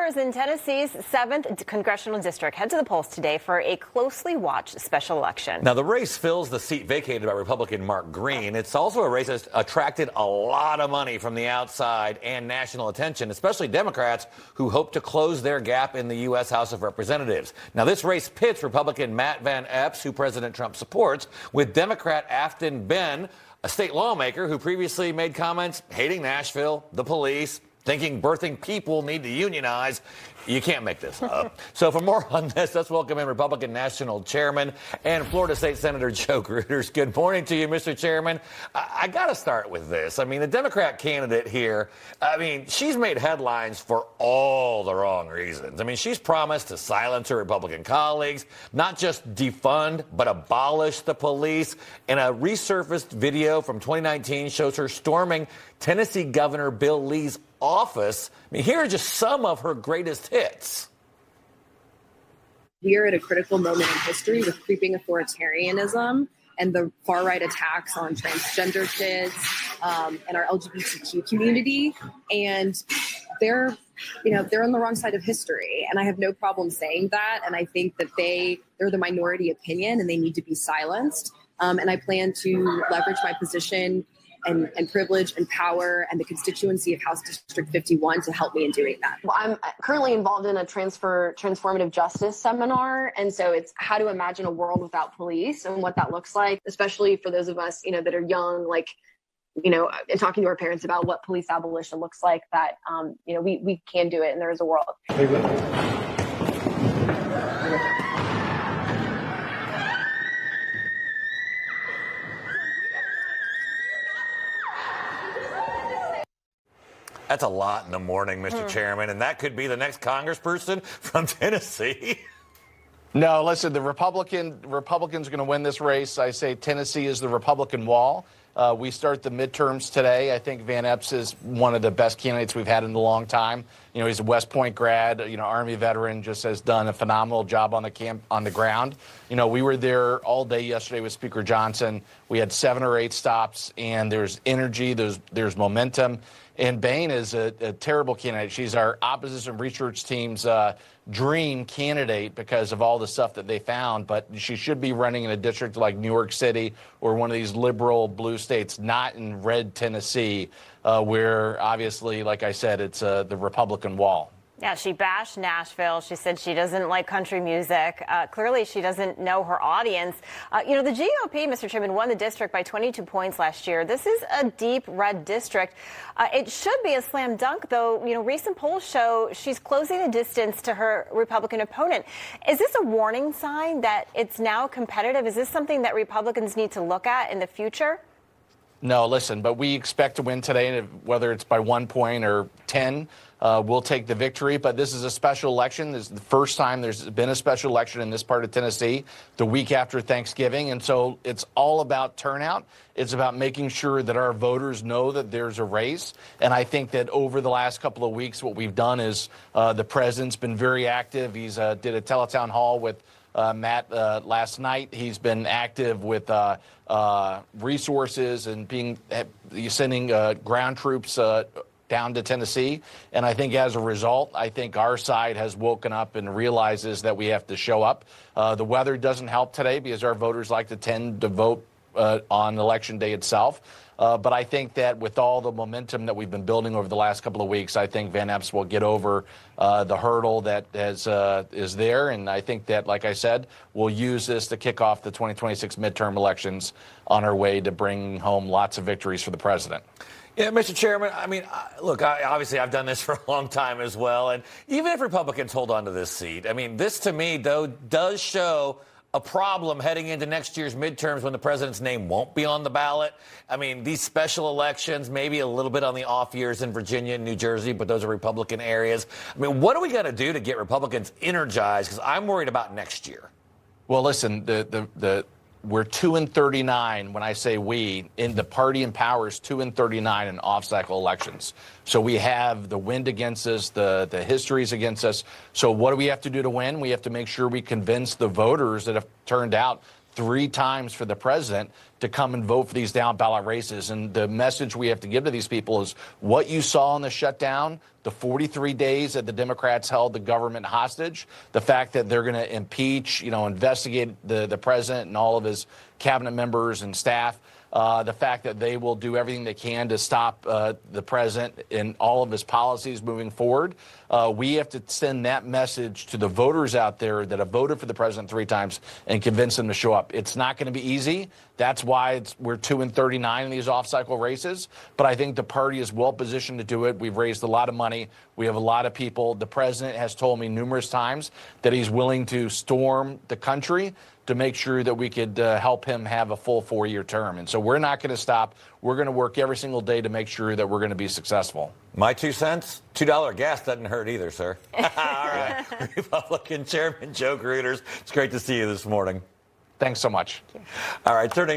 Voters in Tennessee's 7th congressional district head to the polls today for a closely watched special election. Now, the race fills the seat vacated by Republican Mark Green. It's also a race that's attracted a lot of money from the outside and national attention, especially Democrats who hope to close their gap in the U.S. House of Representatives. Now, this race pits Republican Matt Van Epps, who President Trump supports, with Democrat Afton Ben, a state lawmaker who previously made comments hating Nashville, the police, thinking birthing people need to unionize. You can't make this up. So for more on this, let's welcome in Republican National Chairman and Florida State Senator Joe Gruters. Good morning to you, Mr. Chairman. I got to start with this. I mean, the Democrat candidate here, she's made headlines for all the wrong reasons. I mean, she's promised to silence her Republican colleagues, not just defund, but abolish the police. And a resurfaced video from 2019 shows her storming Tennessee Governor Bill Lee's office. I mean, here are just some of her greatest hits. We are at a critical moment in history with creeping authoritarianism and the far-right attacks on transgender kids and our LGBTQ community. And they're on the wrong side of history. And I have no problem saying that. And I think that they're the minority opinion and they need to be silenced. And I plan to leverage my position and privilege and power and the constituency of House District 51 to help me in doing that. Well, I'm currently involved in a transformative justice seminar. And so it's how to imagine a world without police and what that looks like, especially for those of us, that are young, and talking to our parents about what police abolition looks like, that, we can do it and there is a world. That's a lot in the morning, Mr. Chairman, and that could be the next congressperson from Tennessee. No, listen, the Republicans are going to win this race. I say Tennessee is the Republican wall. We start the midterms today. I think Van Epps is one of the best candidates we've had in a long time. He's a West Point grad, Army veteran, just has done a phenomenal job on the ground. We were there all day yesterday with Speaker Johnson. We had 7 or 8 stops, and there's energy, there's momentum. And Bain is a terrible candidate. She's our opposition research team's dream candidate because of all the stuff that they found. But she should be running in a district like New York City or one of these liberal blue states, not in red Tennessee, where obviously, like I said, it's the Republican wall. Yeah, she bashed Nashville. She said she doesn't like country music. Clearly, she doesn't know her audience. The GOP, Mr. Chairman, won the district by 22 points last year. This is a deep red district. It should be a slam dunk, though. Recent polls show she's closing the distance to her Republican opponent. Is this a warning sign that it's now competitive? Is this something that Republicans need to look at in the future? No, listen, but we expect to win today, whether it's by 1 point or 10. We'll take the victory, but this is a special election. This is the first time there's been a special election in this part of Tennessee, the week after Thanksgiving. And so it's all about turnout. It's about making sure that our voters know that there's a race. And I think that over the last couple of weeks, what we've done is the president's been very active. He's did a teletown hall with Matt last night. He's been active with resources and sending ground troops down to Tennessee. And I think as a result, I think our side has woken up and realizes that we have to show up. The weather doesn't help today because our voters like to tend to vote on Election Day itself. But I think that with all the momentum that we've been building over the last couple of weeks, I think Van Epps will get over the hurdle that is there. And I think that, like I said, we'll use this to kick off the 2026 midterm elections on our way to bring home lots of victories for the president. Yeah, Mr. Chairman, look, obviously I've done this for a long time as well. And even if Republicans hold on to this seat, this to me, though, does show a problem heading into next year's midterms when the president's name won't be on the ballot. These special elections, maybe a little bit on the off years in Virginia and New Jersey, but those are Republican areas. What are we going to do to get Republicans energized? Because I'm worried about next year. Well, listen, we're 2-39 when I say we. In the party in power is 2-39 in off-cycle elections. So we have the wind against us, the histories against us. So what do we have to do to win? We have to make sure we convince the voters that have turned out 3 times for the president to come and vote for these down ballot races. And the message we have to give to these people is what you saw in the shutdown, the 43 days that the Democrats held the government hostage, the fact that they're going to impeach, investigate the president and all of his cabinet members and staff, the fact that they will do everything they can to stop the president and all of his policies moving forward. We have to send that message to the voters out there that have voted for the president 3 times and convince them to show up. It's not going to be easy. That's why we're 2-39 in these off-cycle races. But I think the party is well positioned to do it. We've raised a lot of money. We have a lot of people. The president has told me numerous times that he's willing to storm the country to make sure that we could help him have a full 4-year term. And so we're not going to stop. We're going to work every single day to make sure that we're going to be successful. My 2 cents, $2 gas doesn't hurt either, sir. All right. Republican Chairman Joe Gruters, it's great to see you this morning. Thanks so much. All right, turning